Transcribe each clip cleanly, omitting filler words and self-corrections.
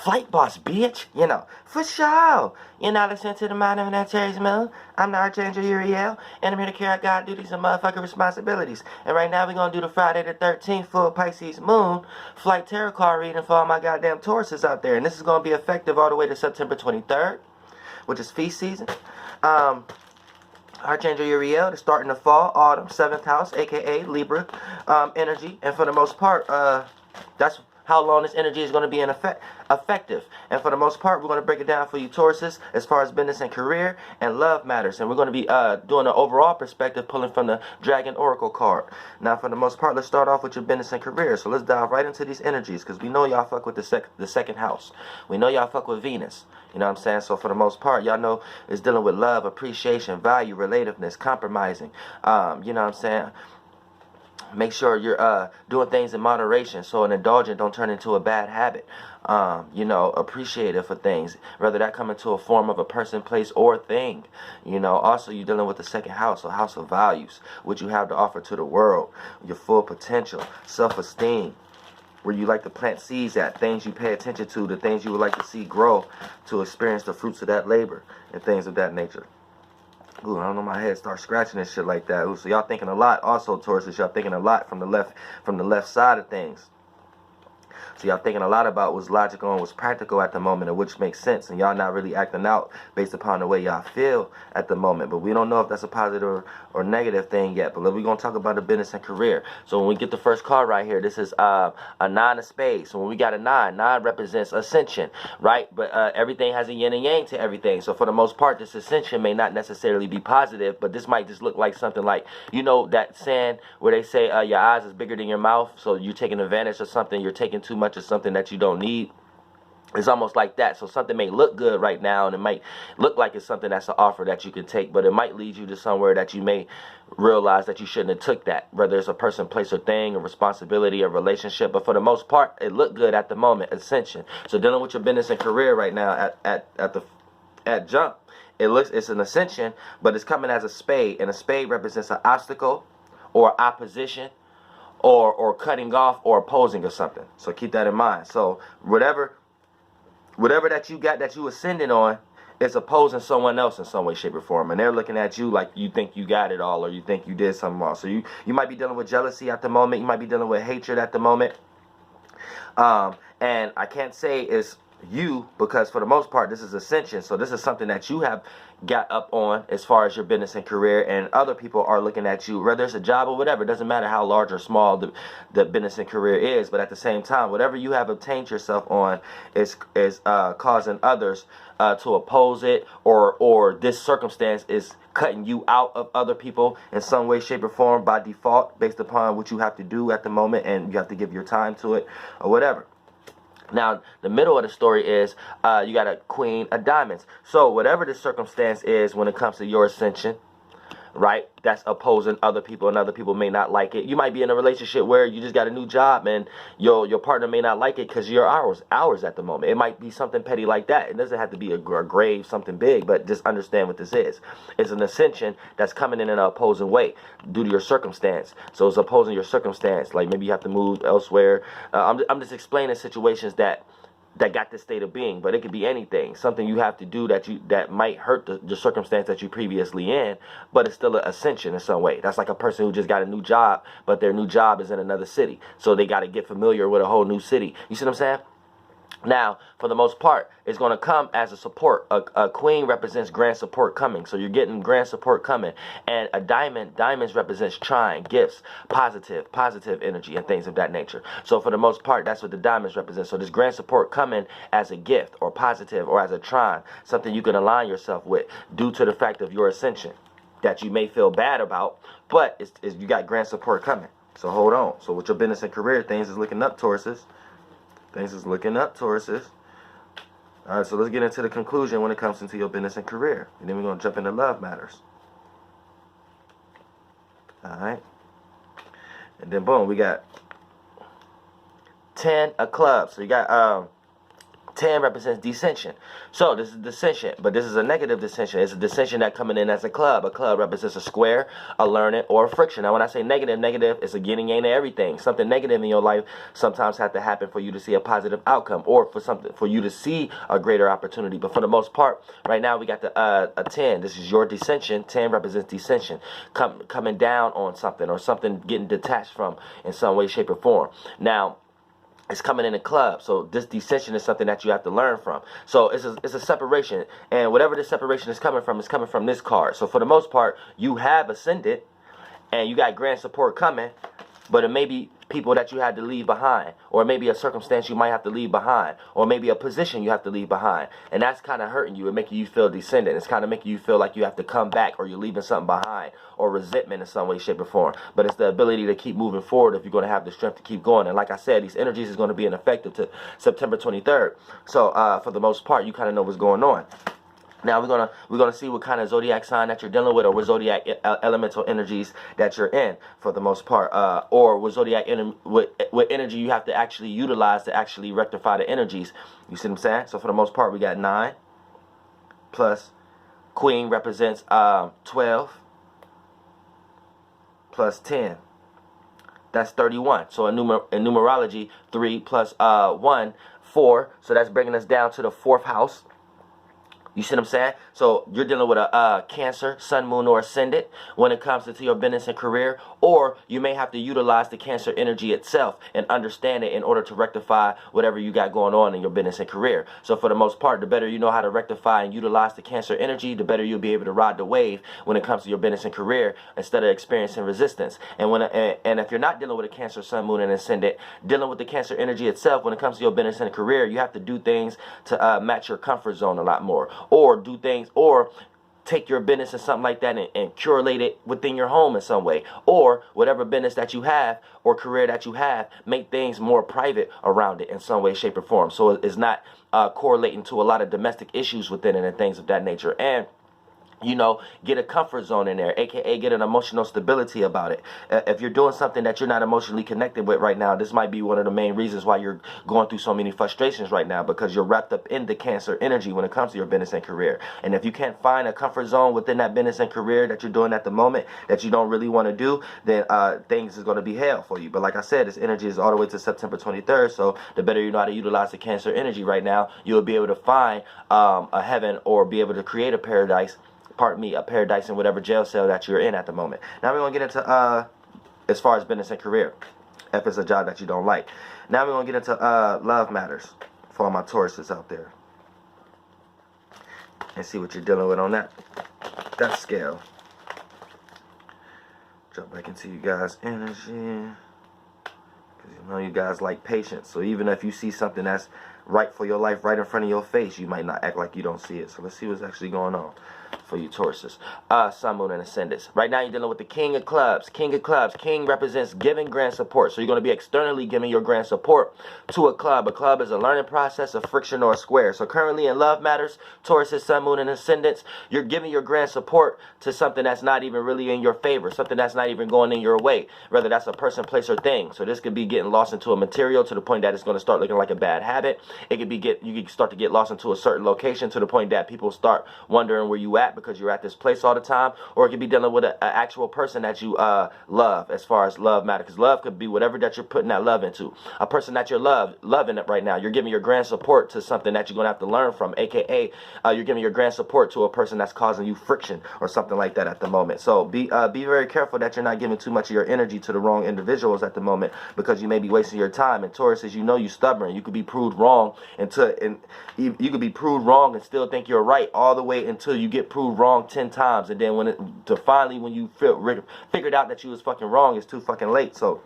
Flight boss, bitch. You know, for sure. You're not listening to the Mind of that Cherry's Moon. I'm the Archangel Uriel, and I'm here to carry out God duties and motherfucking responsibilities. And right now we're going to do the Friday the 13th full Pisces Moon flight tarot card reading for all my goddamn Tauruses out there. And this is going to be effective all the way to September 23rd, which is feast season. Archangel Uriel, to start in the fall, autumn, 7th house, aka Libra energy. And for the most part, that's how long this energy is going to be effective. And for the most part, we're going to break it down for you Tauruses as far as business and career and love matters. And we're going to be doing an overall perspective, pulling from the Dragon Oracle card. Now, for the most part, let's start off with your business and career. So let's dive right into these energies, because we know y'all fuck with the second house. We know y'all fuck with Venus. You know what I'm saying? So for the most part, y'all know it's dealing with love, appreciation, value, relativeness, compromising. You know what I'm saying? Make sure you're doing things in moderation, so an indulgent don't turn into a bad habit. You know, appreciative for things, whether that come into a form of a person, place, or thing. You know, also you're dealing with the second house, a house of values, what you have to offer to the world, your full potential, self-esteem, where you like to plant seeds at, things you pay attention to, the things you would like to see grow, to experience the fruits of that labor, and things of that nature. Ooh, I don't know, my head starts scratching and shit like that. Ooh, so y'all thinking a lot. Also, Taurus, y'all thinking a lot from the left side of things. So y'all thinking a lot about what's logical and what's practical at the moment, and which makes sense. And y'all not really acting out based upon the way y'all feel at the moment. But we don't know if that's a positive or negative thing yet. But we're going to talk about the business and career. So when we get the first card right here, this is a 9 of spades. So when we got a 9 represents ascension, right? But everything has a yin and yang to everything. So for the most part, this ascension may not necessarily be positive, but this might just look like something like, you know, that saying where they say your eyes is bigger than your mouth. So you're taking advantage of something, you're taking too much of something that you don't need. It's almost like that. So something may look good right now, and it might look like it's something that's an offer that you can take, but it might lead you to somewhere that you may realize that you shouldn't have took that, whether it's a person, place, or thing, a responsibility, a relationship. But for the most part, it looked good at the moment. Ascension. So dealing with your business and career right now at jump, it's an ascension, but it's coming as a spade, and a spade represents an obstacle or opposition, or cutting off or opposing or something. So keep that in mind. So whatever that you got that you ascending on is opposing someone else in some way, shape, or form. And they're looking at you like you think you got it all, or you think you did something wrong. So you might be dealing with jealousy at the moment. You might be dealing with hatred at the moment. And I can't say it's you, because for the most part this is ascension. So this is something that you have got up on as far as your business and career, and other people are looking at you, whether it's a job or whatever. It doesn't matter how large or small the business and career is, but at the same time, whatever you have obtained yourself on is causing others to oppose it, or this circumstance is cutting you out of other people in some way, shape, or form by default, based upon what you have to do at the moment, and you have to give your time to it or whatever. Now, the middle of the story is you got a Queen of Diamonds. So whatever the circumstance is when it comes to your ascension, right, that's opposing other people, and other people may not like it. You might be in a relationship where you just got a new job, and your partner may not like it because you're hours at the moment. It might be something petty like that. It doesn't have to be a grave, something big, but just understand what this is. It's an ascension that's coming in an opposing way due to your circumstance. So it's opposing your circumstance. Like maybe you have to move elsewhere. I'm just explaining situations that got this state of being, but it could be anything, something you have to do that might hurt the circumstance that you previously in, but it's still an ascension in some way. That's like a person who just got a new job, but their new job is in another city, so they got to get familiar with a whole new city. You see what I'm saying? Now, for the most part, it's going to come as a support. A queen represents grand support coming. So you're getting grand support coming. And a diamonds represents trying, gifts, positive energy, and things of that nature. So for the most part, that's what the diamonds represent. So this grand support coming as a gift, or positive, or as a trine, something you can align yourself with due to the fact of your ascension that you may feel bad about, but you got grand support coming. So hold on. So with your business and career, things is looking up, Tauruses. Things is looking up, Tauruses. All right, so let's get into the conclusion when it comes into your business and career. And then we're going to jump into love matters. All right. And then, boom, we got 10 of clubs. So you got 10 represents dissension. So this is dissension, but this is a negative dissension. It's a dissension that coming in as a club. A club represents a square, a learning, or a friction. Now when I say negative, negative is a yin and yang to everything. Something negative in your life sometimes has to happen for you to see a positive outcome, or for you to see a greater opportunity. But for the most part, right now we got the a 10. This is your dissension. 10 represents dissension, coming down on something, or something getting detached from in some way, shape, or form. Now it's coming in a club, so this dissension is something that you have to learn from. So it's a separation, and whatever this separation is coming from this card. So for the most part, you have ascended, and you got grand support coming, but it may be people that you had to leave behind, or maybe a circumstance you might have to leave behind, or maybe a position you have to leave behind, and that's kind of hurting you and making you feel descendant. It's kind of making you feel like you have to come back, or you're leaving something behind, or resentment in some way, shape, or form. But it's the ability to keep moving forward if you're going to have the strength to keep going. And like I said, these energies is going to be ineffective to September 23rd. So for the most part, you kind of know what's going on. Now we're gonna see what kind of zodiac sign that you're dealing with, or what zodiac elemental energies that you're in for the most part, or what zodiac what energy you have to actually utilize to actually rectify the energies. You see what I'm saying? So for the most part, we got 9 plus Queen represents 12 plus 10. That's 31. So in numerology, 3 plus 1, 4. So that's bringing us down to the 4th house. You see what I'm saying? So you're dealing with a Cancer, Sun, Moon, or Ascendant when it comes to your business and career. Or you may have to utilize the Cancer energy itself and understand it in order to rectify whatever you got going on in your business and career. So for the most part, the better you know how to rectify and utilize the Cancer energy, the better you'll be able to ride the wave when it comes to your business and career, instead of experiencing resistance. And if you're not dealing with a Cancer, Sun, Moon, and Ascendant, dealing with the Cancer energy itself when it comes to your business and career, you have to do things to match your comfort zone a lot more. Or do things, or take your business and something like that and curate it within your home in some way, or whatever business that you have or career that you have, make things more private around it in some way, shape, or form, so it's not correlating to a lot of domestic issues within it and things of that nature. And you know, get a comfort zone in there, aka get an emotional stability about it. If you're doing something that you're not emotionally connected with right now, this might be one of the main reasons why you're going through so many frustrations right now, because you're wrapped up in the Cancer energy when it comes to your business and career. And if you can't find a comfort zone within that business and career that you're doing at the moment that you don't really want to do, then things is going to be hell for you. But like I said, this energy is all the way to September 23rd, so the better you know how to utilize the Cancer energy right now, you'll be able to find a heaven, or be able to create a paradise, a paradise in whatever jail cell that you're in at the moment. Now we're going to get into as far as business and career, if it's a job that you don't like. Now we're going to get into love matters for all my Tauruses out there, and see what you're dealing with on that scale. Jump back into you guys' energy, because you know you guys like patience. So even if you see something that's right for your life right in front of your face, you might not act like you don't see it. So let's see what's actually going on for you Tauruses. Sun, Moon, and Ascendants. Right now you're dealing with the King of Clubs. King of Clubs. King represents giving grand support. So you're going to be externally giving your grand support to a club. A club is a learning process, a friction, or a square. So currently in love matters, Tauruses, Sun, Moon, and Ascendants, you're giving your grand support to something that's not even really in your favor, something that's not even going in your way, whether that's a person, place, or thing. So this could be getting lost into a material to the point that it's going to start looking like a bad habit. It could be you could start to get lost into a certain location to the point that people start wondering where you at, because you're at this place all the time. Or it could be dealing with an actual person that you love, as far as love matter, because love could be whatever that you're putting that love into. A person that you're loving it right now, you're giving your grand support to something that you're going to have to learn from, aka you're giving your grand support to a person that's causing you friction or something like that at the moment. So be very careful that you're not giving too much of your energy to the wrong individuals at the moment, because you may be wasting your time. And Taurus, as you know, you're stubborn. You could be proved wrong and you could be proved wrong and still think you're right, all the way until you get proved wrong 10 times, and then when you figured out that you was fucking wrong, it's too fucking late. So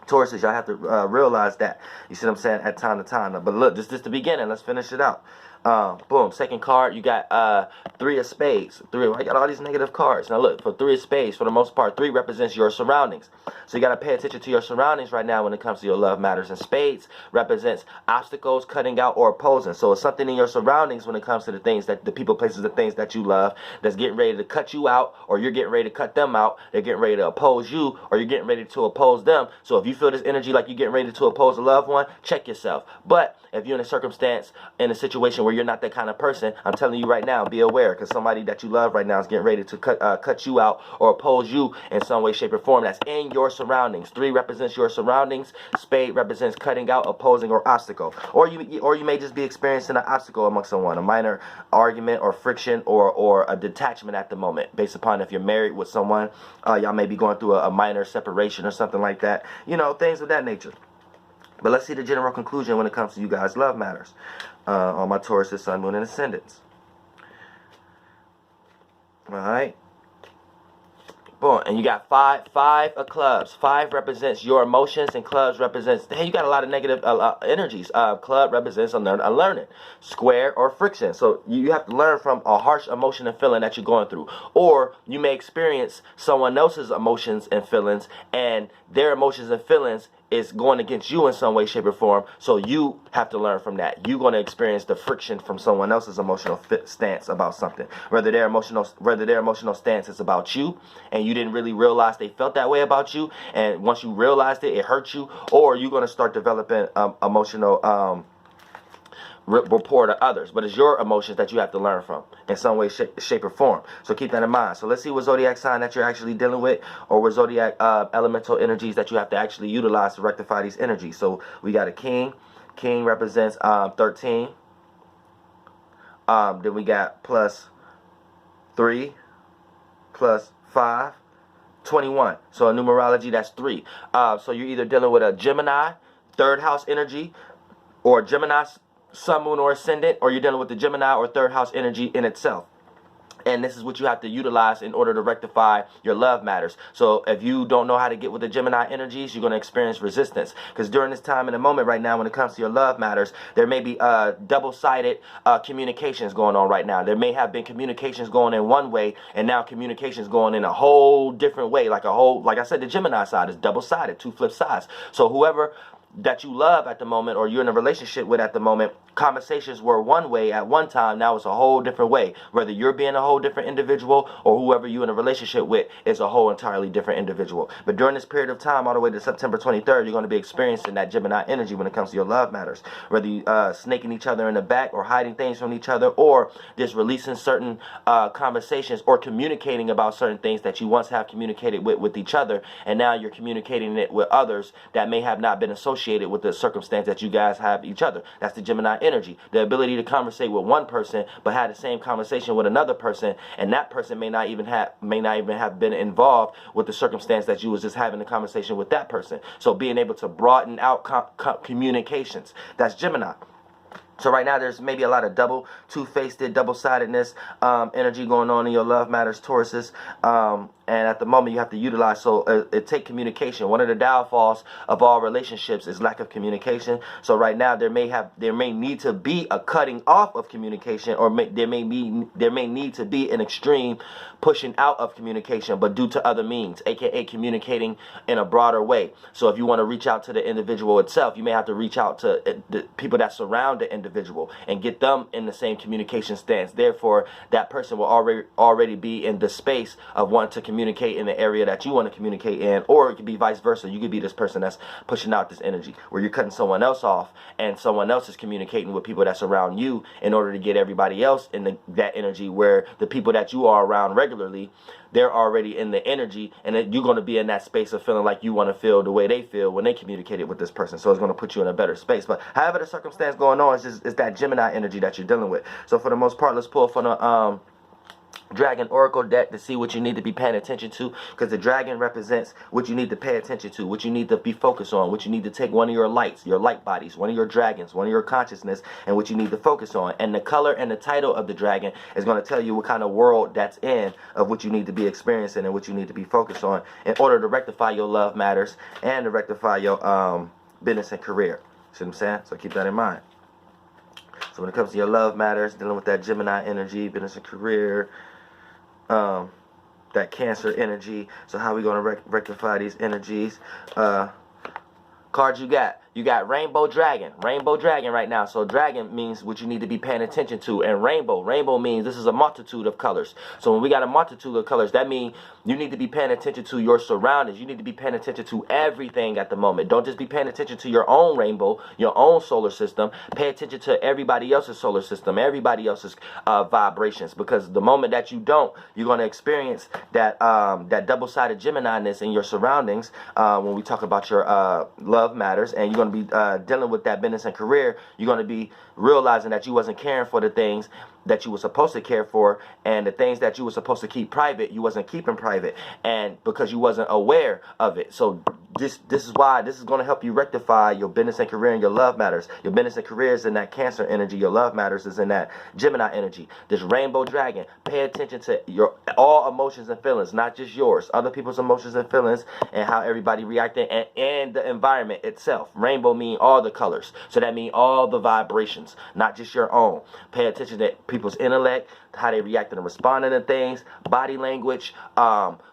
Tauruses, y'all have to realize that. You see what I'm saying? At time to time. But look, this is the beginning. Let's finish it out. Boom. Second card, you got three of spades. I got all these negative cards. Now look, for three of spades, for the most part, three represents your surroundings. So you got to pay attention to your surroundings right now when it comes to your love matters. And spades represents obstacles, cutting out, or opposing. So it's something in your surroundings when it comes to the things that the people, places, the things that you love that's getting ready to cut you out, or you're getting ready to cut them out. They're getting ready to oppose you, or you're getting ready to oppose them. So if you feel this energy like you're getting ready to oppose a loved one, check yourself. But if you're in a circumstance, in a situation where you're not that kind of person, I'm telling you right now, be aware, because somebody that you love right now is getting ready to cut you out or oppose you in some way, shape, or form. That's in your surroundings. Three represents your surroundings. Spade represents cutting out, opposing, or obstacle. Or you may just be experiencing an obstacle amongst someone, a minor argument or friction or a detachment at the moment, based upon if you're married with someone, y'all may be going through a minor separation or something like that. You know, things of that nature. But let's see the general conclusion when it comes to you guys' love matters. On my Taurus, Sun, Moon, and Ascendants. Alright. Boom. And you got five of clubs. Five represents your emotions, and clubs represents, hey, you got a lot of negative energies. Club represents unlearning, square, or friction. So you have to learn from a harsh emotion and feeling that you're going through. Or you may experience someone else's emotions and feelings, and their emotions and feelings is going against you in some way, shape, or form. So you have to learn from that. You're going to experience the friction from someone else's emotional stance about something. Whether their emotional stance is about you, and you didn't really realize they felt that way about you, and once you realized it, it hurt you. Or you're going to start developing emotional rapport to others. But it's your emotions that you have to learn from in some way, shape, or form. So keep that in mind. So let's see what zodiac sign that you're actually dealing with, or what zodiac elemental energies that you have to actually utilize to rectify these energies. So we got a king. King represents 13. Then we got plus 3 plus 5, 21. So in numerology, that's 3. So you're either dealing with a Gemini, third house energy, or Gemini Sun, Moon, or Ascendant, or you're dealing with the Gemini or third house energy in itself. And this is what you have to utilize in order to rectify your love matters. So if you don't know how to get with the Gemini energies, you're going to experience resistance. Because during this time in the moment right now, when it comes to your love matters, there may be double-sided communications going on right now. There may have been communications going in one way, and now communications going in a whole different way. Like I said, the Gemini side is double-sided, two flip sides. So whoever that you love at the moment, or you're in a relationship with at the moment, conversations were one way at one time, now it's a whole different way. Whether you're being a whole different individual, or whoever you're in a relationship with is a whole entirely different individual. But during this period of time, all the way to September 23rd, you're going to be experiencing that Gemini energy when it comes to your love matters. Whether you snaking each other in the back, or hiding things from each other, or just releasing certain conversations, or communicating about certain things that you once have communicated with each other, and now you're communicating it with others that may have not been associated with the circumstance that you guys have each other. That's the Gemini energy. The ability to conversate with one person, but have the same conversation with another person, and that person may not even have been involved with the circumstance that you was just having the conversation with that person. So being able to broaden out communications. That's Gemini. So right now there's maybe a lot of two-faced, double-sidedness energy going on in your love matters, Tauruses. And at the moment you have to utilize, so it take communication. One of the downfalls of all relationships is lack of communication. So right now there may need to be a cutting off of communication, or there may need to be an extreme pushing out of communication, but due to other means, aka communicating in a broader way. So if you want to reach out to the individual itself, you may have to reach out to the people that surround the individual and get them in the same communication stance. Therefore, that person will already be in the space of wanting to communicate in the area that you want to communicate in, or it could be vice versa. You could be this person that's pushing out this energy, where you're cutting someone else off, and someone else is communicating with people that surround you in order to get everybody else in that energy, where the people that you are around regularly, they're already in the energy, and then you're going to be in that space of feeling like you want to feel the way they feel when they communicated with this person. So it's going to put you in a better space. But however the circumstance going on, is that Gemini energy that you're dealing with. So for the most part, let's pull from the Dragon Oracle deck to see what you need to be paying attention to, because the dragon represents what you need to pay attention to, what you need to be focused on, what you need to take one of your light bodies, one of your dragons, one of your consciousness, and what you need to focus on. And the color and the title of the dragon is going to tell you what kind of world that's in, of what you need to be experiencing and what you need to be focused on in order to rectify your love matters and to rectify your business and career. See what I'm saying? So keep that in mind. So when it comes to your love matters, dealing with that Gemini energy, business and career, that Cancer energy. So how we going to rectify these energies? Cards you got. You got Rainbow Dragon. Rainbow Dragon right now. So dragon means what you need to be paying attention to. And rainbow. Rainbow means this is a multitude of colors. So when we got a multitude of colors, that means you need to be paying attention to your surroundings. You need to be paying attention to everything at the moment. Don't just be paying attention to your own rainbow, your own solar system. Pay attention to everybody else's solar system, everybody else's vibrations. Because the moment that you don't, you're going to experience that that double-sided Gemini-ness in your surroundings when we talk about your love matters. And you're going to be dealing with that business and career. You're going to be realizing that you wasn't caring for the things that you were supposed to care for, and the things that you were supposed to keep private, you wasn't keeping private, and because you wasn't aware of it. So this is why this is going to help you rectify your business and career and your love matters. Your business and career is in that Cancer energy. Your love matters is in that Gemini energy. This Rainbow Dragon. Pay attention to your all emotions and feelings, not just yours. Other people's emotions and feelings, and how everybody reacted, and the environment itself. Rainbow mean all the colors. So that means all the vibrations, not just your own. Pay attention to people's intellect, how they reacting and responding to things, body language,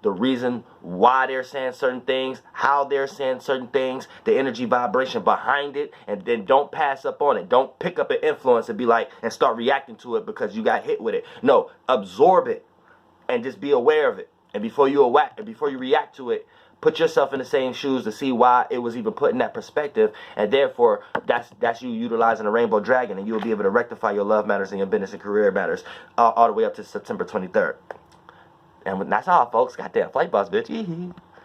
the reason why they're saying certain things, how they're saying certain things, the energy vibration behind it, and then don't pass up on it. Don't pick up an influence and be like, and start reacting to it because you got hit with it. No, absorb it and just be aware of it. And before you react to it, put yourself in the same shoes to see why it was even put in that perspective, and therefore that's you utilizing a Rainbow Dragon, and you'll be able to rectify your love matters and your business and career matters all the way up to September 23rd. And that's all, folks. Goddamn, flight boss, bitch.